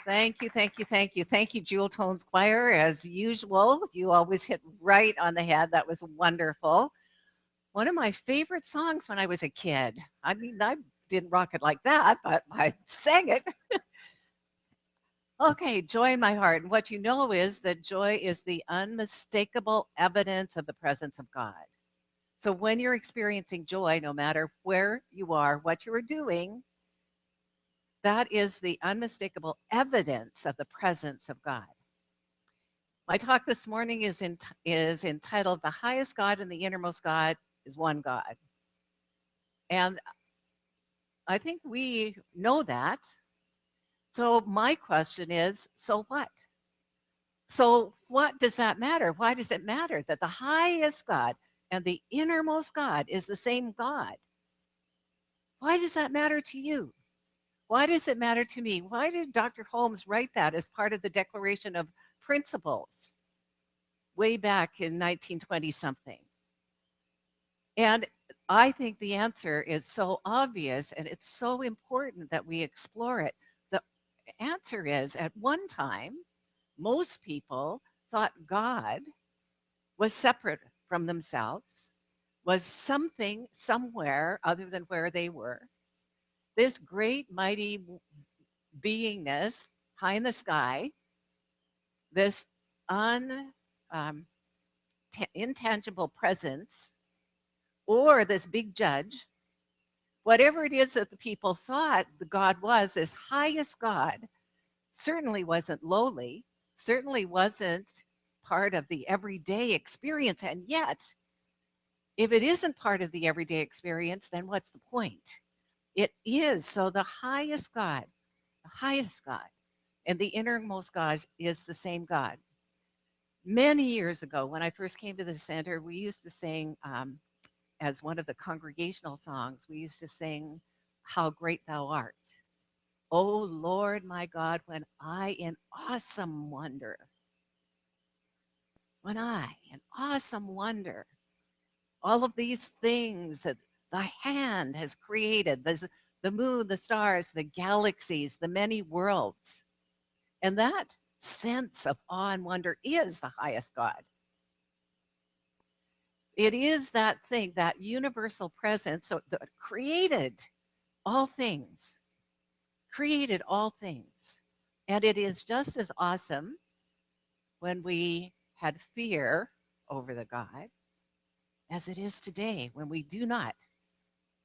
Thank you, thank you, thank you. Thank you, Jewel Tones Choir. As usual, you always hit right on the head. That was wonderful. One of my favorite songs when I was a kid. I mean, I didn't rock it like that, but I sang it. Okay, joy in my heart. And what you know is that joy is the unmistakable evidence of the presence of God. So when you're experiencing joy, no matter where you are, what you are doing, that is the unmistakable evidence of the presence of God. My talk this morning is entitled "The Highest God and the Innermost God is One God," and I think we know that. So my question is, so what? So what does that matter? Why does it matter that the highest God and the innermost God is the same God? Why does that matter to you? Why does it matter to me? Why did Dr. Holmes write that as part of the Declaration of Principles way back in 1920 something? And I think the answer is so obvious and it's so important that we explore it. The answer is at one time, most people thought God was separate from themselves, was something somewhere other than where they were. This great, mighty beingness high in the sky, this un, um, intangible presence, or this big judge, whatever it is that the people thought the God was, this highest God, certainly wasn't lowly, certainly wasn't part of the everyday experience. And yet, if it isn't part of the everyday experience, then what's the point? It is. So the highest God, and the innermost God is the same God. Many years ago, when I first came to the center, we used to sing as one of the congregational songs, we used to sing, "How Great Thou Art." Oh Lord, my God, when I in awesome wonder, all of these things that thy hand has created, the moon, the stars, the galaxies, the many worlds. And that sense of awe and wonder is the highest God. It is that thing, that universal presence that all things, created all things. And it is just as awesome when we had fear over the God as it is today when we do not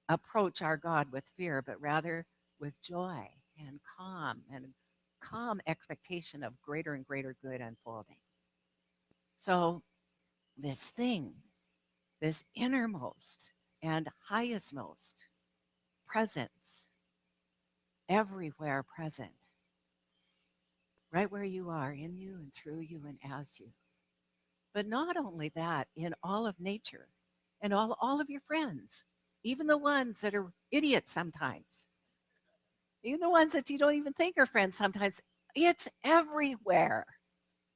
approach our God with fear, but rather with joy and calm expectation of greater and greater good unfolding. So this thing, this innermost and highestmost presence, everywhere present, right where you are, in you and through you and as you. But not only that, in all of nature and all of your friends, even the ones that are idiots sometimes, even the ones that you don't even think are friends sometimes, it's everywhere,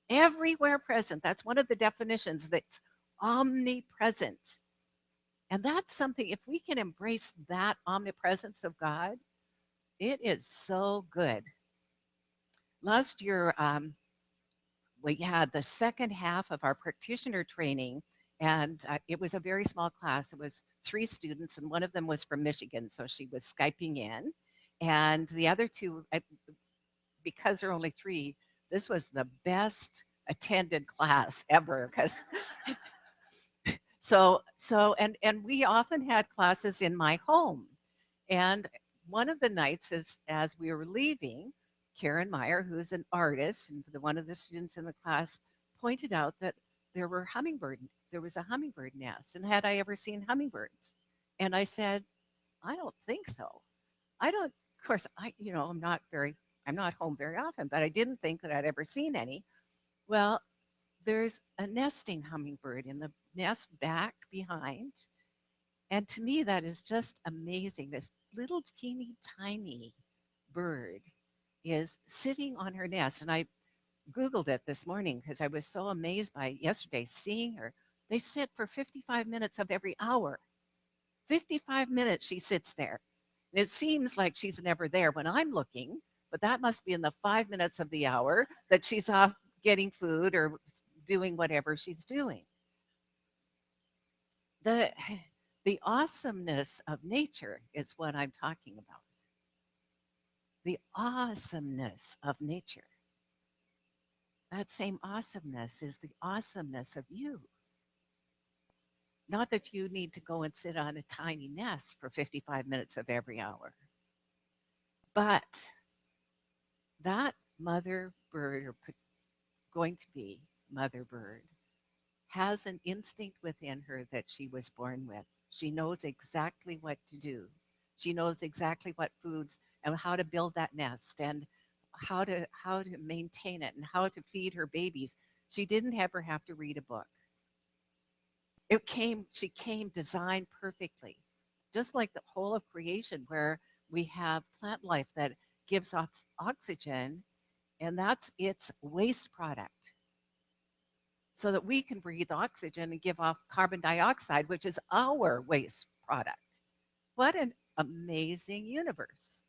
everywhere present. That's one of the definitions, that's omnipresent. And that's something, if we can embrace that omnipresence of God, it is so good. Last year, we had the second half of our practitioner training, and it was a very small class. It was 3 students, and one of them was from Michigan, so she was Skyping in. And the other 2, because there are only 3, this was the best attended class ever because and we often had classes in my home. And one of the nights as we were leaving, Karen Meyer, who's an artist and one of the students in the class, pointed out that there was a hummingbird nest. And had I ever seen hummingbirds? And I said, I don't think so. I don't, of course, I'm not home very often, but I didn't think that I'd ever seen any. Well, there's a nesting hummingbird in the nest back behind. And to me, that is just amazing. This little teeny tiny bird is sitting on her nest. And I Googled it this morning because I was so amazed by yesterday seeing her. They sit for 55 minutes of every hour. 55 minutes she sits there. And it seems like she's never there when I'm looking, but that must be in the 5 minutes of the hour that she's off getting food or doing whatever she's doing. The, the awesomeness of nature is what I'm talking about. The awesomeness of nature. That same awesomeness is the awesomeness of you. Not that you need to go and sit on a tiny nest for 55 minutes of every hour, but that mother bird, or going to be mother bird, has an instinct within her that she was born with. She knows exactly what to do. She knows exactly what foods and how to build that nest and how to maintain it and how to feed her babies. She didn't ever have to read a book. She came designed perfectly. Just like the whole of creation where we have plant life that gives off oxygen, and that's its waste product, so that we can breathe oxygen and give off carbon dioxide, which is our waste product. What an amazing universe.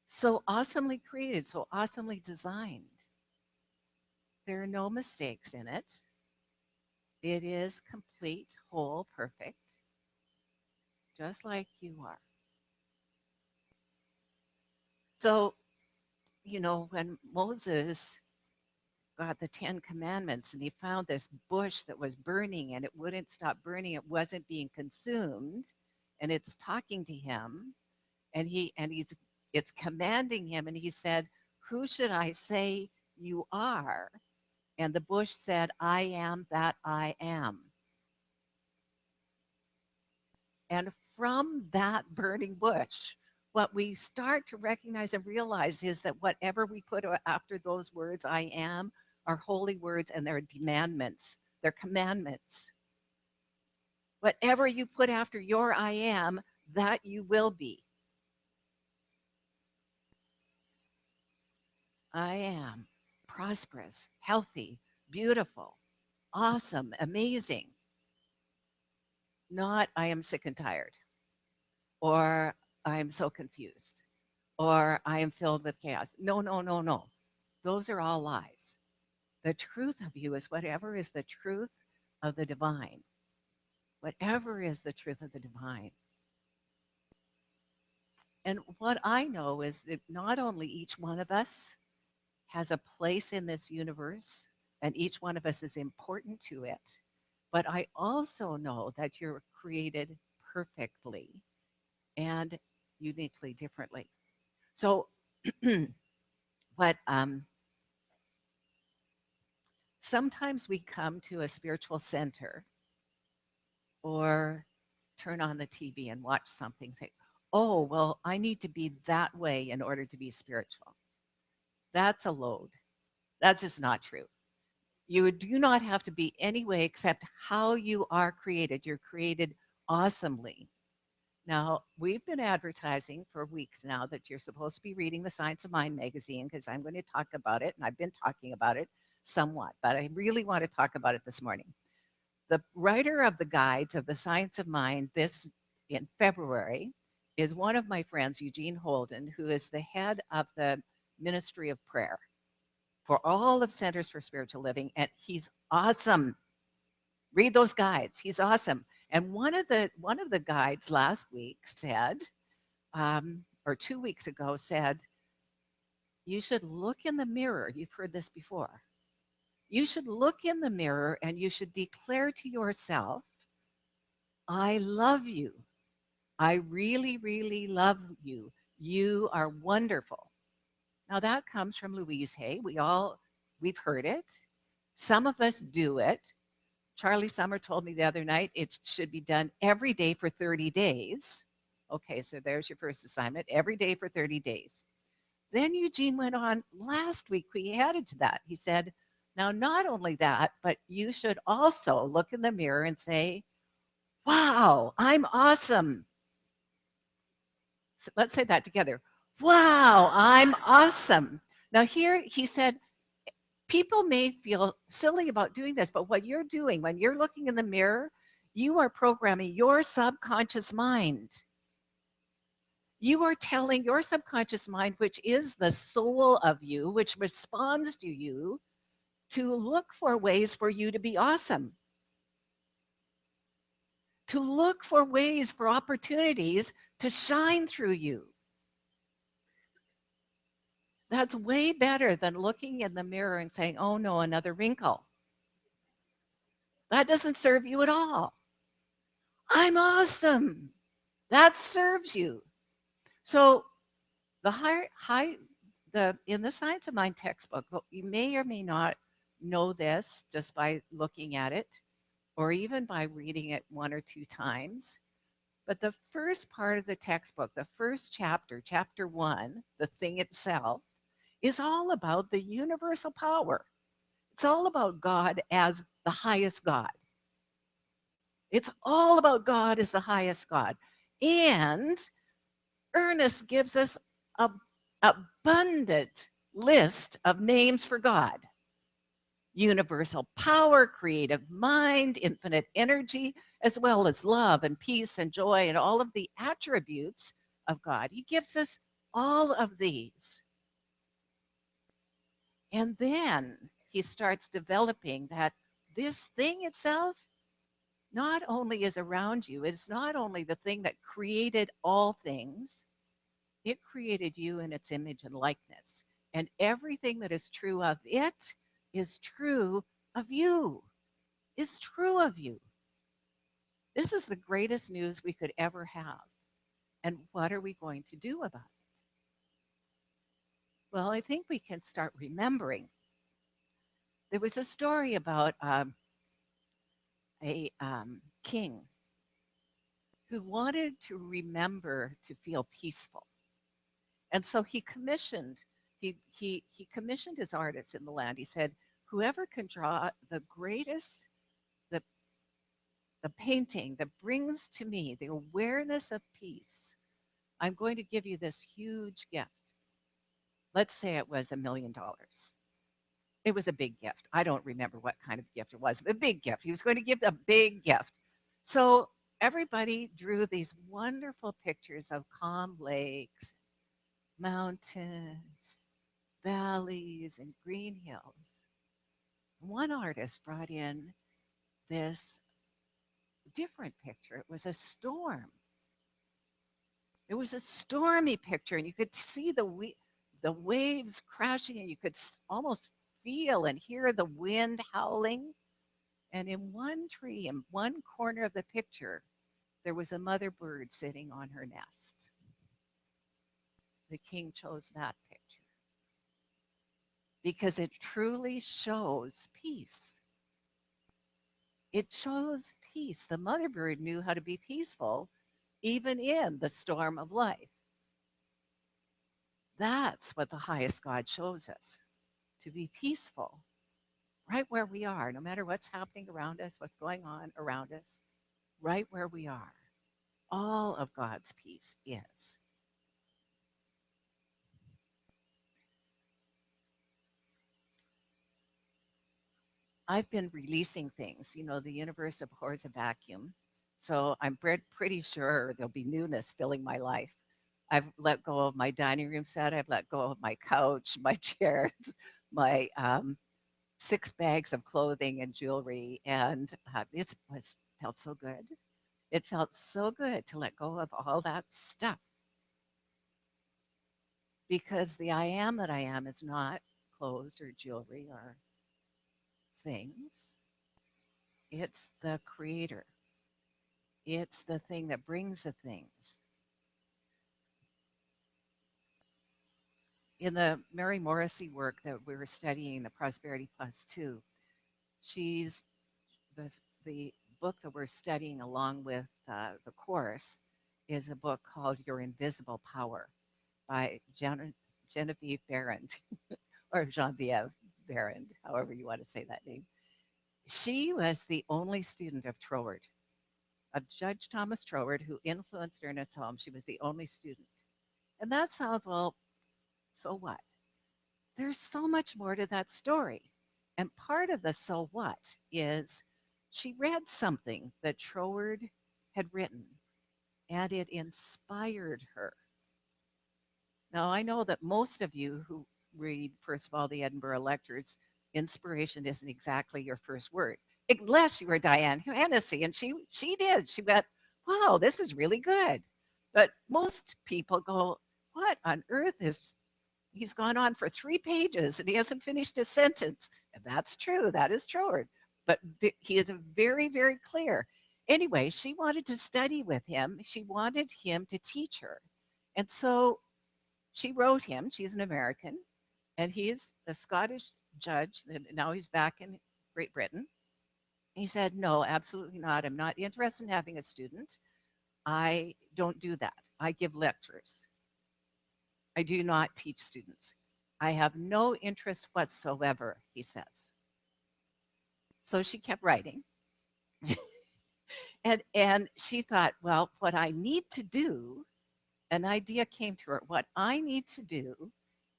So awesomely created, so awesomely designed. There are no mistakes in it. It is complete, whole, perfect, just like you are. So, when Moses got the 10 Commandments and he found this bush that was burning and it wouldn't stop burning, it wasn't being consumed, and it's talking to him, and it's commanding him, and he said, "Who should I say you are?" And the bush said, "I am that I am." And from that burning bush, what we start to recognize and realize is that whatever we put after those words, "I am," are holy words, and they're demandments, they're commandments. Whatever you put after your "I am," that you will be. I am prosperous, healthy, beautiful, awesome, amazing. Not "I am sick and tired," or "I am so confused," or "I am filled with chaos." No, no, no, no. Those are all lies. The truth of you is whatever is the truth of the divine. Whatever is the truth of the divine. And what I know is that not only each one of us has a place in this universe, and each one of us is important to it, but I also know that you're created perfectly and uniquely differently. So, but sometimes we come to a spiritual center or turn on the TV and watch something, think, "Oh, well, I need to be that way in order to be spiritual." That's a load. That's just not true. You do not have to be any way except how you are created. You're created awesomely. Now, we've been advertising for weeks now that you're supposed to be reading the Science of Mind magazine, because I'm going to talk about it, and I've been talking about it somewhat, but I really want to talk about it this morning. The writer of the guides of the Science of Mind this in February is one of my friends, Eugene Holden, who is the head of the Ministry of Prayer for all of Centers for Spiritual Living, and he's awesome. Read those guides. He's awesome. And one of the guides last week said, or 2 weeks ago said, you should look in the mirror. You've heard this before. You should look in the mirror and you should declare to yourself, "I love you. I really, really love you. You are wonderful." Now that comes from Louise Hay. We've heard it. Some of us do it. Charlie Summer told me the other night it should be done every day for 30 days. Okay, so there's your first assignment, every day for 30 days. Then Eugene went on last week, he added to that. He said, now not only that, but you should also look in the mirror and say, "Wow, I'm awesome." So let's say that together. "Wow, I'm awesome." Now here he said, people may feel silly about doing this, but what you're doing when you're looking in the mirror, you are programming your subconscious mind. You are telling your subconscious mind, which is the soul of you, which responds to you, to look for ways for you to be awesome, to look for ways for opportunities to shine through you. That's way better than looking in the mirror and saying, oh no, another wrinkle. That doesn't serve you at all. I'm awesome. That serves you. So the in the Science of Mind textbook, you may or may not know this just by looking at it or even by reading it one or two times. But the first part of the textbook, the first chapter, chapter 1, the thing itself, is all about the universal power. It's all about God as the highest God. It's all about God as the highest God. And Ernest gives us an abundant list of names for God. Universal power, creative mind, infinite energy, as well as love and peace and joy and all of the attributes of God. He gives us all of these. And then he starts developing that this thing itself not only is around you, it's not only the thing that created all things, it created you in its image and likeness. And everything that is true of it is true of you, is true of you. This is the greatest news we could ever have. And what are we going to do about it? Well, I think we can start remembering. There was a story about a king who wanted to remember to feel peaceful. And so he commissioned his artists in the land. He said, whoever can draw the the painting that brings to me the awareness of peace, I'm going to give you this huge gift. Let's say it was $1,000,000. It was a big gift. I don't remember what kind of gift it was, but a big gift. He was going to give a big gift. So everybody drew these wonderful pictures of calm lakes, mountains, valleys, and green hills. One artist brought in this different picture. It was a storm. It was a stormy picture, and you could see the waves crashing, and you could almost feel and hear the wind howling. And in one tree, in one corner of the picture, there was a mother bird sitting on her nest. The king chose that picture because it truly shows peace. It shows peace. The mother bird knew how to be peaceful even in the storm of life. That's what the highest God shows us, to be peaceful right where we are, no matter what's happening around us, what's going on around us, right where we are. All of God's peace is. I've been releasing things. You know, the universe abhors a vacuum. So I'm pretty sure there'll be newness filling my life. I've let go of my dining room set. I've let go of my couch, my chairs, my 6 bags of clothing and jewelry. And it felt so good. It felt so good to let go of all that stuff because the I am that I am is not clothes or jewelry or things. It's the creator. It's the thing that brings the things. In the Mary Morrissey work that we were studying, the Prosperity Plus 2, she's the book that we're studying along with the course is a book called Your Invisible Power by Genevieve Barrand or Genevieve Barrand, however you want to say that name. She was the only student of Troward, of Judge Thomas Troward, who influenced her in its home. She was the only student. And that sounds, well, so what? There's so much more to that story. And part of the so what is she read something that Troward had written and it inspired her. Now, I know that most of you who read, first of all, the Edinburgh Lectures, inspiration isn't exactly your first word, unless you were Diane Hennessy, and she did. She went, "Wow, this is really good." But most people go, "What on earth is?" He's gone on for 3 pages and he hasn't finished a sentence. And that's true. That is true. But he is very, very clear. Anyway, she wanted to study with him. She wanted him to teach her. And so she wrote him. She's an American, and he's a Scottish judge. And now he's back in Great Britain. He said, "No, absolutely not. I'm not interested in having a student. I don't do that. I give lectures. I do not teach students. I have no interest whatsoever," he says. So she kept writing. And she thought, well, what I need to do, an idea came to her. What I need to do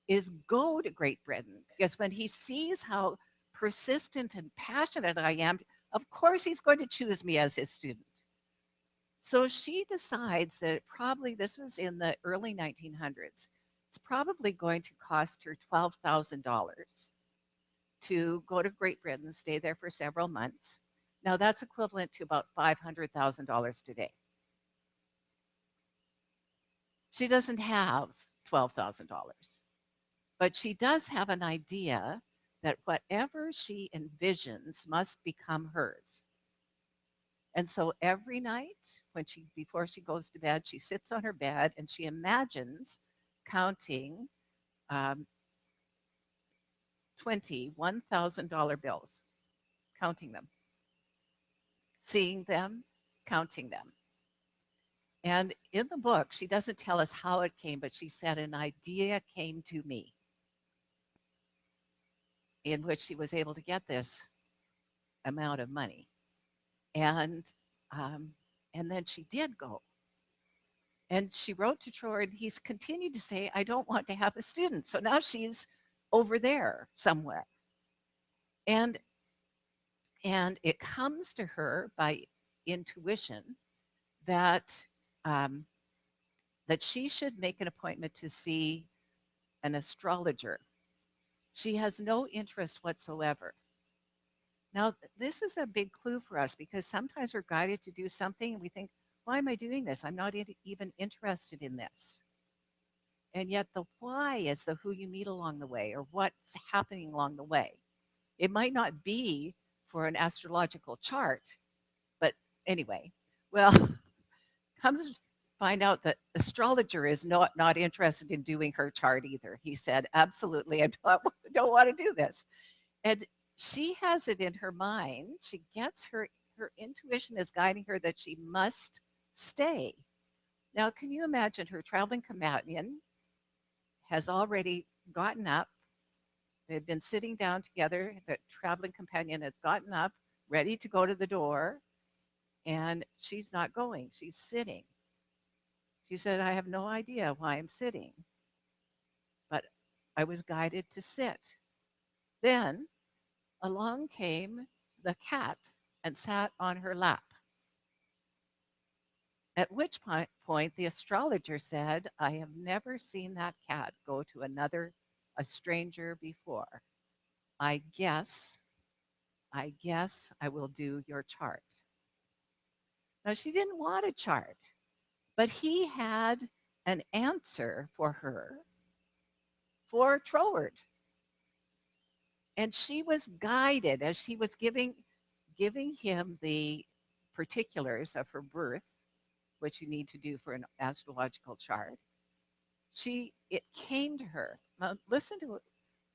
is go to Great Britain, because when he sees how persistent and passionate I am, of course he's going to choose me as his student. So she decides that probably, this was in the early 1900s, it's probably going to cost her $12,000 to go to Great Britain, stay there for several months. Now that's equivalent to about $500,000 today. She doesn't have $12,000, but she does have an idea that whatever she envisions must become hers. And so every night, before she goes to bed, she sits on her bed and she imagines counting um, 20 $1,000 bills, counting them, seeing them, counting them. And in the book, she doesn't tell us how it came, but she said an idea came to me, in which she was able to get this amount of money. And um, and then she did go. And she wrote to Troy, and he's continued to say, "I don't want to have a student." So now she's over there somewhere. And and it comes to her by intuition that um, that she should make an appointment to see an astrologer. She has no interest whatsoever. Now, this is a big clue for us, because sometimes we're guided to do something and we think, why am I doing this? I'm not even interested in this. And yet, the why is the who you meet along the way, or what's happening along the way. It might not be for an astrological chart, but anyway, well, comes to find out that astrologer is not interested in doing her chart either. He said, "Absolutely, I don't want to do this." And she has it in her mind. She gets her intuition is guiding her that she must stay. Now, can you imagine, her traveling companion has already gotten up. They've been sitting down together. The traveling companion has gotten up, ready to go to the door, and she's not going. She's sitting. She said, "I have no idea why I'm sitting, but I was guided to sit." Then along came the cat and sat on her lap. At which point the astrologer said, "I have never seen that cat go to a stranger before. I guess, I guess I will do your chart." Now, she didn't want a chart, but he had an answer for her for Troward. And she was guided as she was giving him the particulars of her birth, which you need to do for an astrological chart. It came to her. Now listen to it.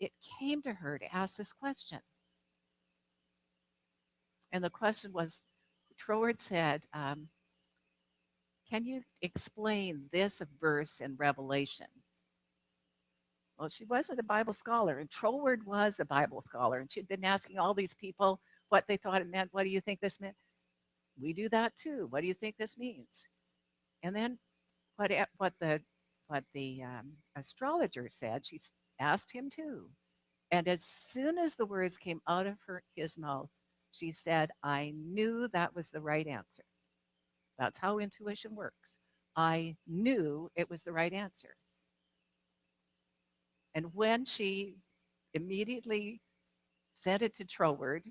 It came to her to ask this question. And the question was, Troward said, "Can you explain this verse in Revelation?" Well, she wasn't a Bible scholar, and Troward was a Bible scholar, and she'd been asking all these people what they thought it meant. "What do you think this meant?" "We do that too. What do you think this means?" And then what what the astrologer said, she asked him too. And as soon as the words came out of his mouth, she said, "I knew that was the right answer." That's how intuition works. I knew it was the right answer. And when she immediately sent it to Troward,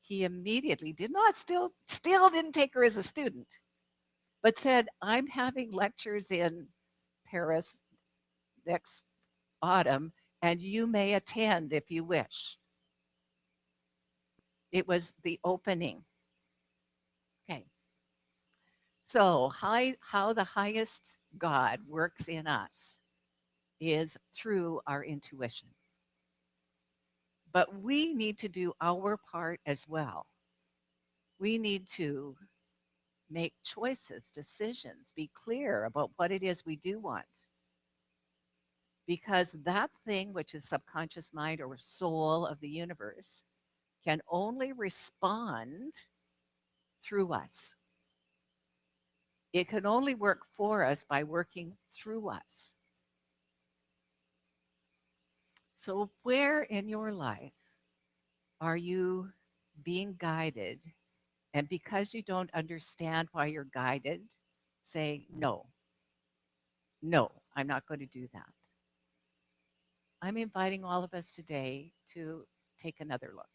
he immediately did not still didn't take her as a student, but said, I'm having lectures in Paris next autumn, and you may attend if you wish. It was the opening. Okay. So, how the highest God works in us is through our intuition. But we need to do our part as well. We need to make choices, decisions, be clear about what it is we do want. Because that thing, which is subconscious mind or soul of the universe, can only respond through us. It can only work for us by working through us. So, where in your life are you being guided? And because you don't understand why you're guided, say, no, no, I'm not going to do that. I'm inviting all of us today to take another look,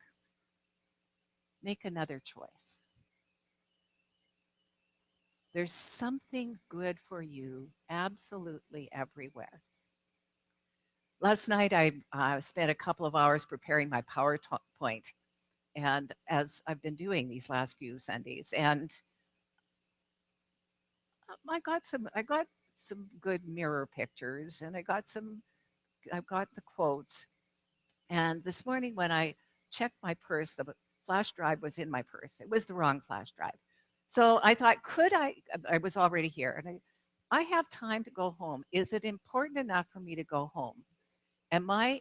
make another choice. There's something good for you absolutely everywhere. Last night, I spent a couple of hours preparing my PowerPoint, and as I've been doing these last few Sundays, and I got some good mirror pictures, and I've got the quotes. And this morning, when I checked my purse, the flash drive was in my purse. It was the wrong flash drive. So I thought, I was already here, and I have time to go home. Is it important enough for me to go home? And my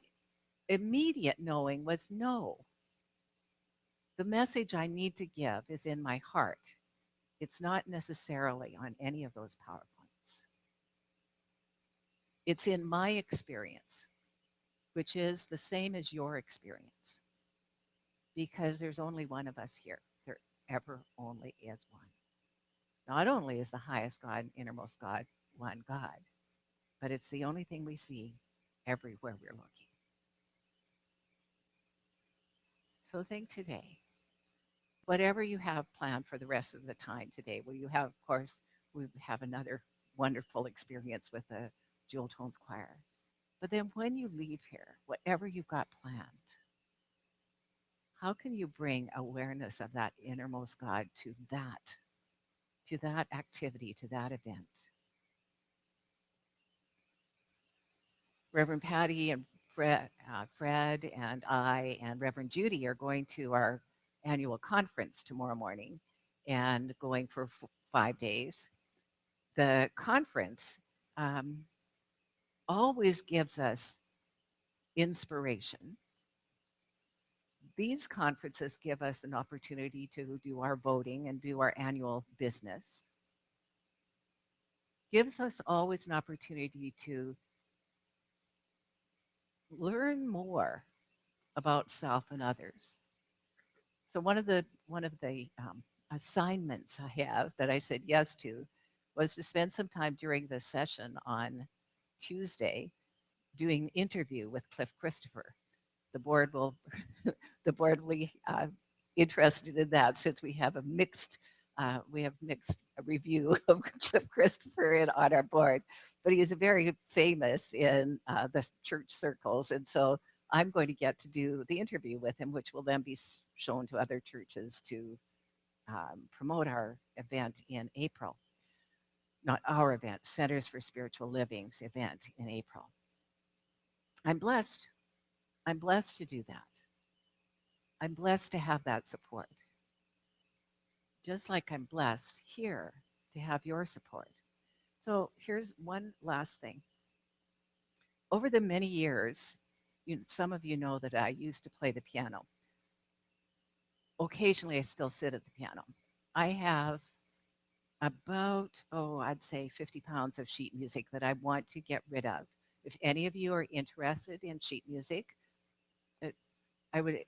immediate knowing was no. The message I need to give is in my heart. It's not necessarily on any of those PowerPoints. It's in my experience, which is the same as your experience, because there's only one of us here. There ever only is one. Not only is the highest God, innermost God, one God, but it's the only thing we see everywhere we're looking. So think today, whatever you have planned for the rest of the time today, will you have, of course, we have another wonderful experience with the Jewel Tones Choir. But then when you leave here, whatever you've got planned, how can you bring awareness of that innermost God to that activity, to that event? Reverend Patty and Fred and I and Reverend Judy are going to our annual conference tomorrow morning and going for 5 days. The conference always gives us inspiration. These conferences give us an opportunity to do our voting and do our annual business. Gives us always an opportunity to learn more about self and others. So one of the assignments I have that I said yes to was to spend some time during the session on Tuesday doing an interview with Cliff Christopher. The board will the board will be interested in that, since we have mixed review of Cliff Christopher on our board, but he is very famous in the church circles, and so I'm going to get to do the interview with him, which will then be shown to other churches to promote our event in April. Not our event, Centers for Spiritual Living's event in April. I'm blessed. I'm blessed to do that. I'm blessed to have that support. Just like I'm blessed here to have your support. So here's one last thing. Over the many years, some of you know that I used to play the piano. Occasionally, I still sit at the piano. I have about, I'd say 50 pounds of sheet music that I want to get rid of. If any of you are interested in sheet music, I would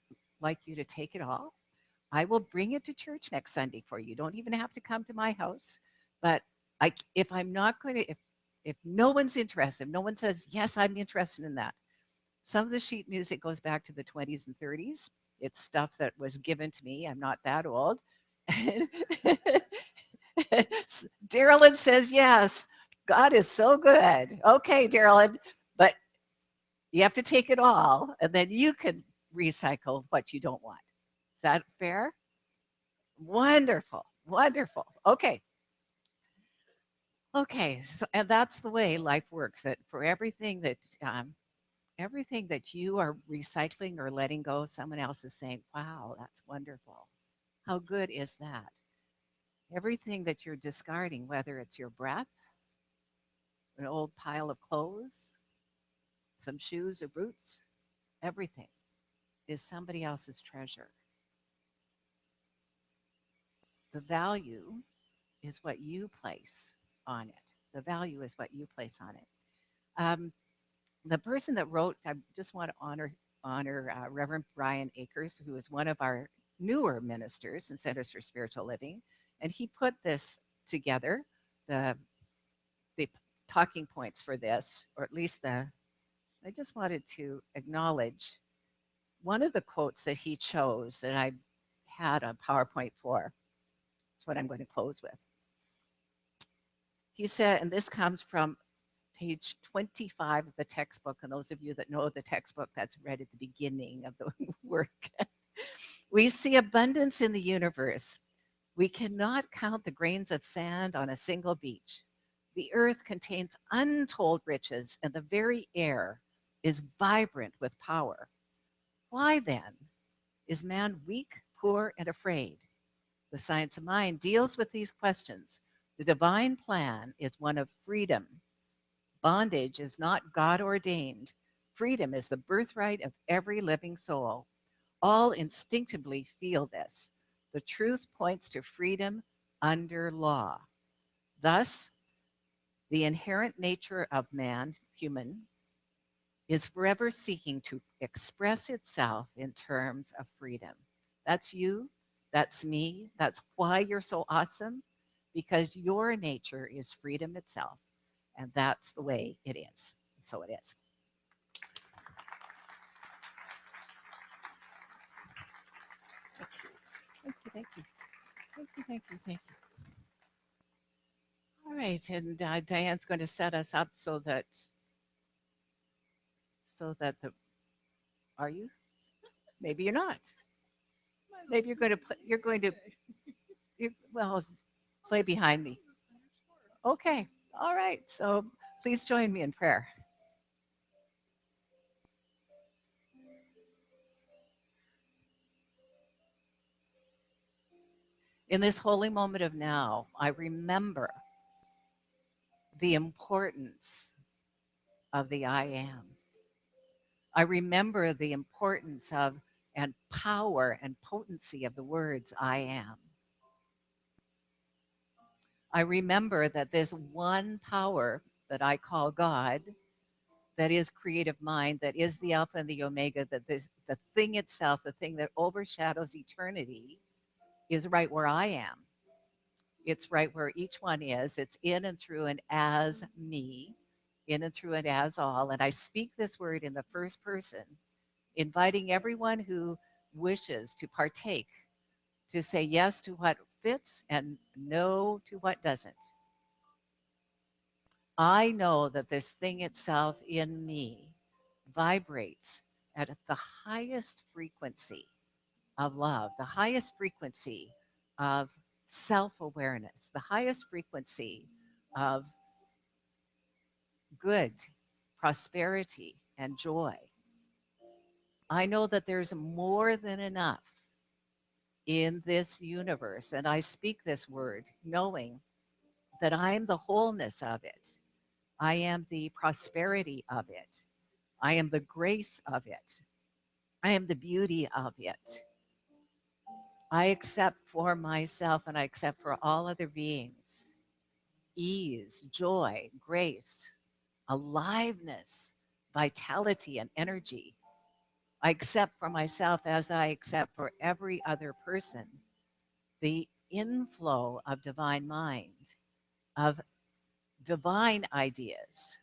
like you to take it all. I will bring it to church next Sunday for you. You don't even have to come to my house. But if I'm not going to, if no one's interested, if no one says, yes, I'm interested in that, Some of the sheet music goes back to the 20s and 30s. It's stuff that was given to me. I'm not that old. Darylyn says yes. God is so good. Okay, Darylyn, but you have to take it all, and then you can recycle what you don't want. Is that fair? Wonderful, wonderful. Okay, okay. So, and that's the way life works. That for everything that you are recycling or letting go, someone else is saying, "Wow, that's wonderful. How good is that?" Everything that you're discarding, whether it's your breath, an old pile of clothes, some shoes or boots, everything is somebody else's treasure. The value is what you place on it. The value is what you place on it. Um, the person that wrote, I just want to honor Reverend Brian Akers, who is one of our newer ministers in Centers for Spiritual Living, and he put this together, the the talking points for this, or at least the. I just wanted to acknowledge one of the quotes that he chose that I had a PowerPoint for. That's what I'm going to close with. He said, and this comes from page 25 of the textbook. And those of you that know the textbook, that's read at the beginning of the work. We see abundance in the universe. We cannot count the grains of sand on a single beach. The earth contains untold riches, and the very air is vibrant with power. Why then is man weak, poor, and afraid? The science of mind deals with these questions. The divine plan is one of freedom. Bondage is not God ordained. Freedom is the birthright of every living soul. All instinctively feel this. The truth points to freedom under law. Thus, the inherent nature of man, human, is forever seeking to express itself in terms of freedom. That's you. That's me. That's why you're so awesome, because your nature is freedom itself. And that's the way it is. So it is. Thank you, thank you, thank you, thank you, thank you. All right, and Diane's going to set us up so that the are you? Maybe you're not. Maybe you're going to well play behind me. Okay, all right. So please join me in prayer. In this holy moment of now, I remember the importance of the I am. I remember the importance of and power and potency of the words I am. I remember that there's one power that I call God, that is creative mind, that is the Alpha and the Omega, that this, the thing itself, the thing that overshadows eternity, is right where I am. It's right where each one is. It's in and through and as me, in and through and as all. And I speak this word in the first person, inviting everyone who wishes to partake to say yes to what fits and no to what doesn't. I know that this thing itself in me vibrates at the highest frequency of love, the highest frequency of self awareness, the highest frequency of good, prosperity, and joy. I know that there's more than enough in this universe, and I speak this word knowing that I am the wholeness of it. I am the prosperity of it. I am the grace of it. I am the beauty of it. I accept for myself and I accept for all other beings ease, joy, grace, aliveness, vitality, and energy. I accept for myself as I accept for every other person the inflow of divine mind, of divine ideas,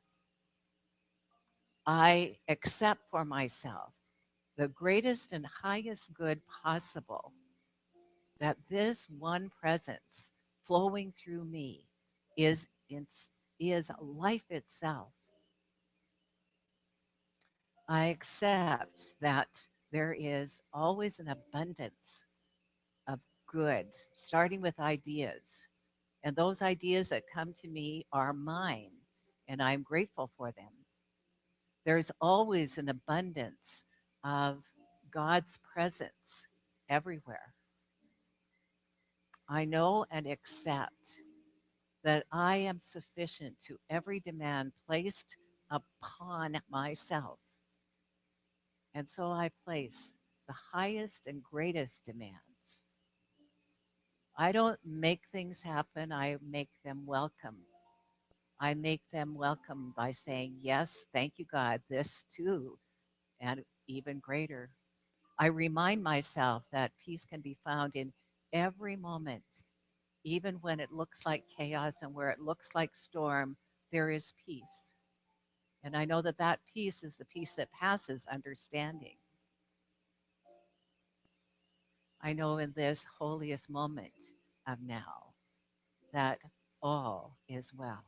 I accept for myself the greatest and highest good possible, that this one presence flowing through me is, in, is life itself. I accept that there is always an abundance of good, starting with ideas. And those ideas that come to me are mine, and I'm grateful for them. There's always an abundance of God's presence everywhere. I know and accept that I am sufficient to every demand placed upon myself. And so I place the highest and greatest demands. I don't make things happen, I make them welcome. I make them welcome by saying, yes, thank you, God, this too, and even greater. I remind myself that peace can be found in every moment, even when it looks like chaos and where it looks like storm, there is peace. And I know that that peace is the peace that passes understanding. I know in this holiest moment of now that all is well.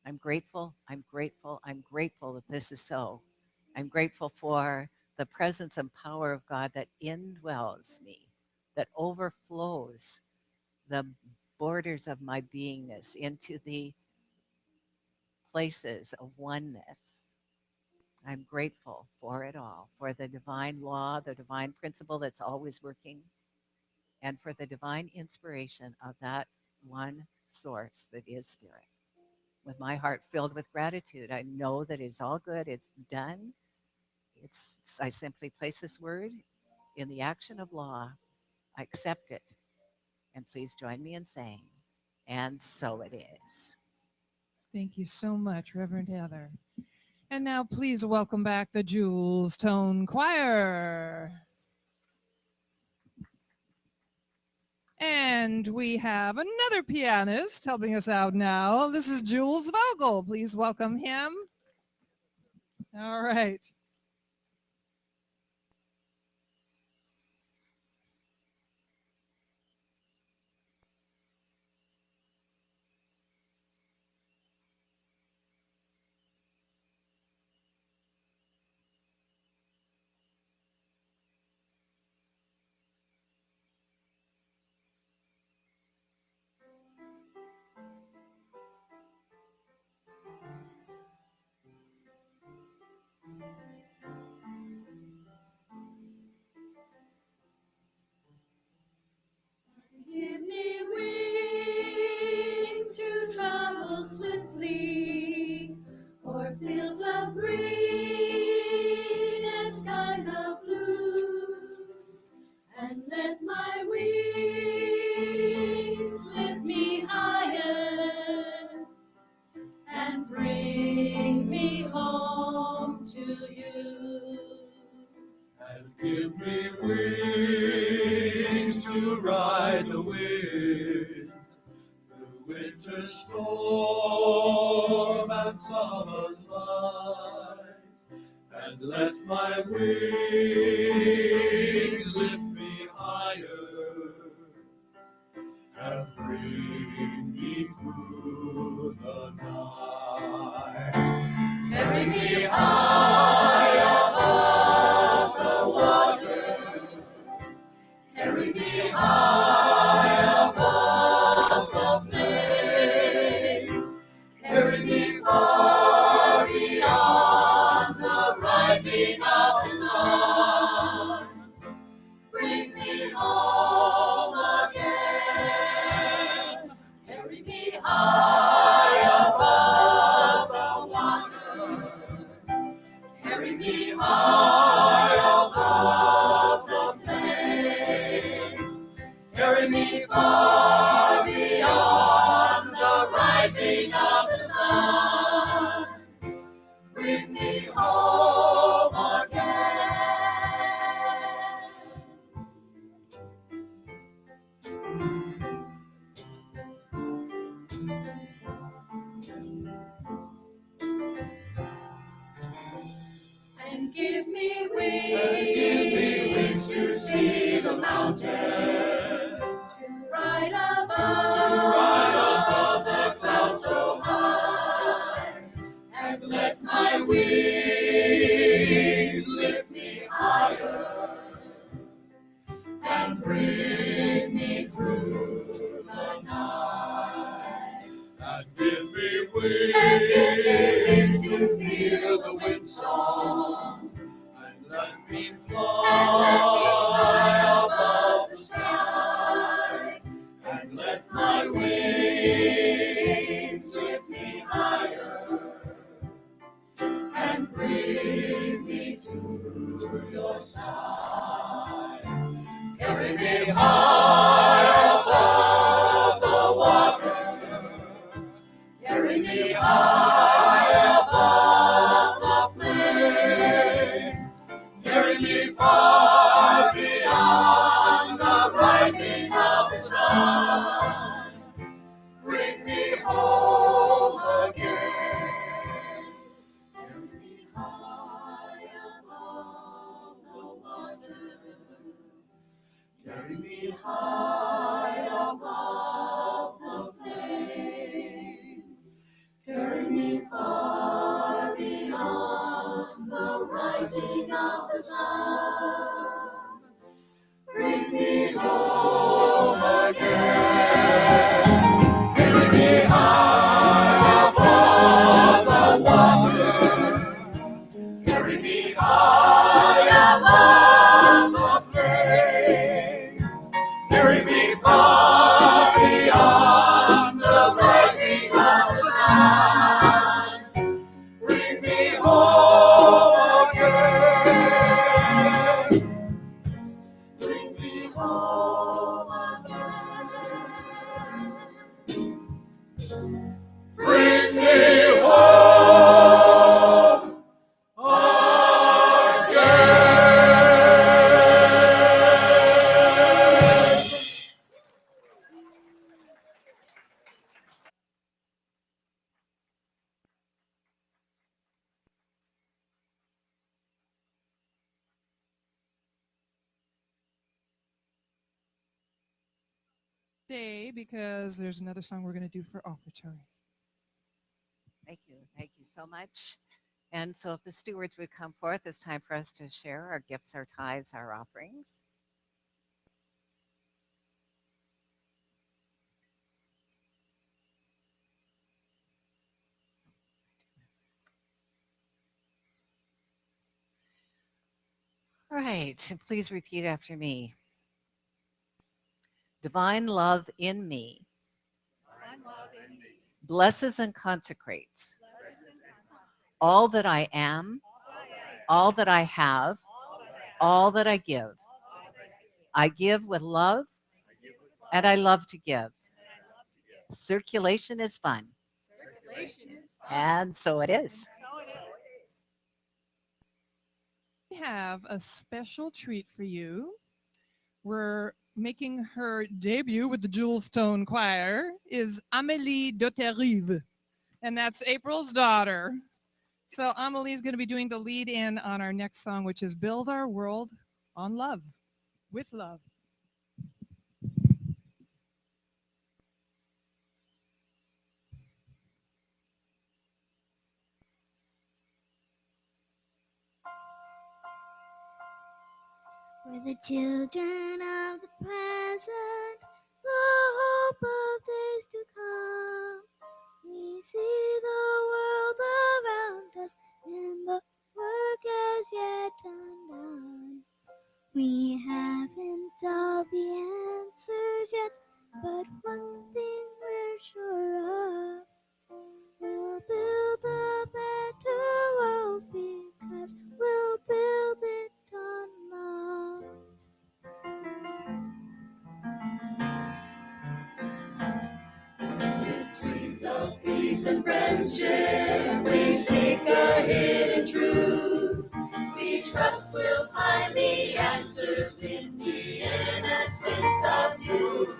I'm grateful, I'm grateful, I'm grateful that this is so. I'm grateful for the presence and power of God that indwells me, that overflows the borders of my beingness into the places of oneness. I'm grateful for it all, for the divine law, the divine principle that's always working, and for the divine inspiration of that one source that is spirit. With my heart filled with gratitude, I know that it's all good, it's done. I simply place this word in the action of law. I accept it. And please join me in saying, and so it is. Thank you so much, Reverend Heather. And now please welcome back the Jules Tone Choir. And we have another pianist helping us out now. This is Jules Vogel. Please welcome him. All right. Give me wings to travel swiftly o'er fields of green and skies of blue, and let my wings lift me higher and bring me home to you. And give me wings to ride the wind through winter storm and summer's light, and let my wings lift me higher and bring me through the night. Carry me high above the water, carry me high above the plain, carry me far beyond the rising of the sun, bring me home again, carry me high above the water, carry me high above the plain, carry me far beyond the rising of the sun, bring me home again. wings to see the mountain, to ride above the clouds so high, and let my wings lift me higher, and bring me through the night, and give me wings to feel the wind song, and let me fly above the sky, and let my wings lift me higher, and bring me to your side. Carry me high above the water, carry me high above the plain, carry me far beyond the rising of the sun, bring me home again. Carry me high above the water, carry me high above the plain, carry me far beyond the rising of the sun, bring me home again. Carry me high above the water, carry me high above the plain, carry me far beyond the rising of the sun, bring me home again, bring me home again, bring me home again. Stay, because there's another song we're going to do for offertory. Thank you. Thank you so much. And so if the stewards would come forth, it's time for us to share our gifts, our tithes, our offerings. All right, and please repeat after me. Divine love in me blesses and consecrates all that I am, all that I have, all that I give. I give with love, and I love to give. Circulation is fun. And so it is. We have a special treat for you. We're making her debut with the Jules Tone Choir is Amélie de Terrive, and that's April's daughter. So Amelie's going to be doing the lead in on our next song, which is Build Our World on Love, with love. We're the children of the present, the hope of days to come. We see the world around us and the work as yet undone. We haven't all the answers yet, but one thing we're sure of. We'll build a better world because we'll build it on love. With dreams of peace and friendship, we seek a hidden truth. We trust we'll find the answers in the innocence of youth.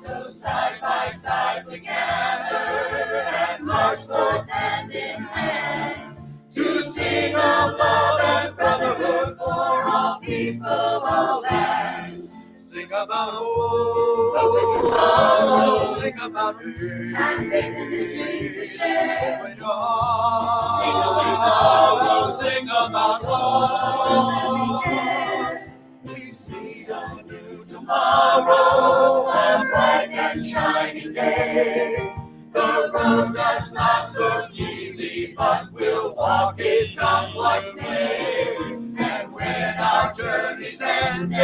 So side by side we gather and march forth hand in hand to sing of love and brotherhood for people, all lands. Sing about hope tomorrow. Sing about faith. And faith in the dreams we share. Open your heart. Sing away sorrow. Sing about All joy. that We see a new tomorrow, a bright and shining day. The road does not look easy, but we'll walk it come what may. And when our journey's ended,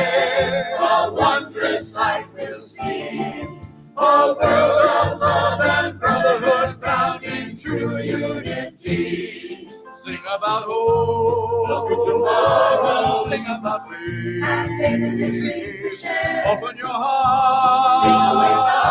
a wondrous sight we'll see. A world of love and brotherhood bound in true unity. Sing about hope tomorrow. Sing about faith. and faith in the dreams we share. Open your heart. Sing away sorrow.